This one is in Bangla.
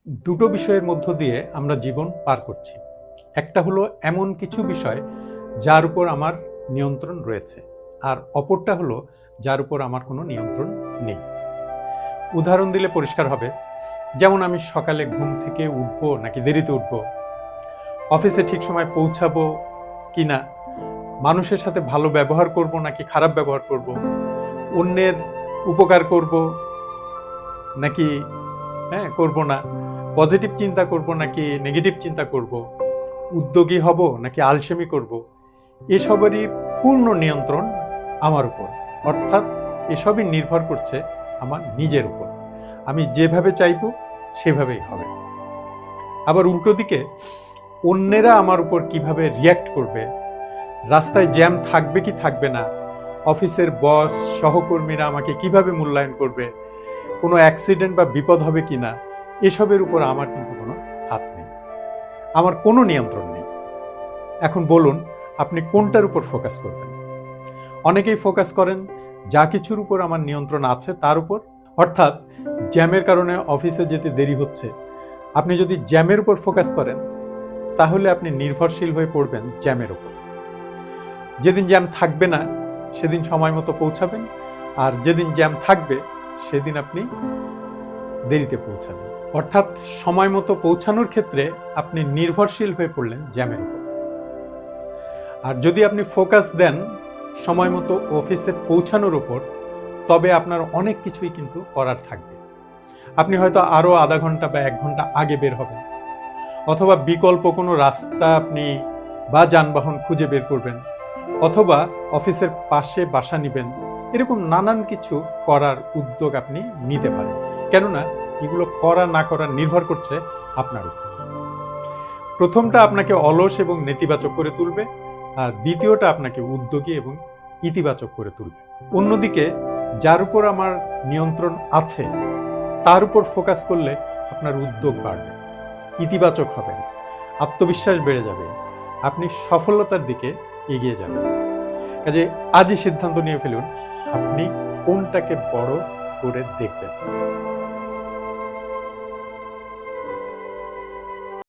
দুটো বিষয়ের মধ্য দিয়ে আমরা জীবন পার করছি। একটা হলো এমন কিছু বিষয় যার উপর আমার নিয়ন্ত্রণ রয়েছে, আর অপরটা হলো যার উপর আমার কোনো নিয়ন্ত্রণ নেই। উদাহরণ দিলে পরিষ্কার হবে। যেমন আমি সকালে ঘুম থেকে উঠবো নাকি দেরিতে উঠবো, অফিসে ঠিক সময় পৌঁছাবো কিনা, মানুষের সাথে ভালো ব্যবহার করব নাকি খারাপ ব্যবহার করব, অন্যের উপকার করব নাকি করব না, পজিটিভ চিন্তা করব নাকি নেগেটিভ চিন্তা করব, উদ্যোগী হব নাকি আলসেমি করব, এসবেরই পূর্ণ নিয়ন্ত্রণ আমার উপর। অর্থাৎ এসবই নির্ভর করছে আমার নিজের উপর। আমি যেভাবে চাইব সেভাবেই হবে। আবার উল্টো দিকে অন্যেরা আমার উপর কিভাবে রিয়্যাক্ট করবে, রাস্তায় জ্যাম থাকবে কি থাকবে না, অফিসের বস সহকর্মীরা আমাকে কিভাবে মূল্যায়ন করবে, কোনো অ্যাক্সিডেন্ট বা বিপদ হবে কিনা, এসবের উপর আমার কিন্তু কোনো হাত নেই, আমার কোনো নিয়ন্ত্রণ নেই। এখন বলুন, আপনি কোনটার উপর ফোকাস করবেন? অনেকেই ফোকাস করেন যা কিছুর উপর আমার নিয়ন্ত্রণ আছে তার উপর। অর্থাৎ জ্যামের কারণে অফিসে যেতে দেরি হচ্ছে, আপনি যদি জ্যামের উপর ফোকাস করেন তাহলে আপনি নির্ভরশীল হয়ে পড়বেন জ্যামের উপর। যেদিন জ্যাম থাকবে না সেদিন সময় মতো পৌঁছাবেন, আর যেদিন জ্যাম থাকবে সেদিন আপনি দেরিতে পৌঁছাবেন। অর্থাৎ সময় মতো পৌঁছানোর ক্ষেত্রে আপনি নির্ভরশীল হয়ে পড়লেন জ্যামের উপর। আর যদি আপনি ফোকাস দেন সময় মতো অফিসে পৌঁছানোর উপর, তবে আপনার অনেক কিছুই কিন্তু করার থাকবে। আপনি হয়তো আরো আধা ঘন্টা বা 1 ঘন্টা আগে বের হবেন, অথবা বিকল্প কোনো রাস্তা আপনি বা যানবাহন খুঁজে বের করবেন, অথবা অফিসের পাশে বাসা নেবেন। এরকম নানান কিছু করার উদ্যোগ আপনি নিতে পারেন, কেননা এগুলো করা না করা নির্ভর করছে আপনার উপর। প্রথমটা আপনাকে অলস এবং নেতিবাচক করে তুলবে, আর দ্বিতীয়টা আপনাকে উদ্যোগী এবং ইতিবাচক করে তুলবে। অন্যদিকে যার উপর আমার নিয়ন্ত্রণ আছে তার উপর ফোকাস করলে আপনার উদ্যোগ বাড়বে, ইতিবাচক হবেন, আত্মবিশ্বাস বেড়ে যাবে, আপনি সফলতার দিকে এগিয়ে যাবেন। কাজে আজই সিদ্ধান্ত নিয়ে ফেলুন আপনি কোনটাকে বড় করে দেখবেন।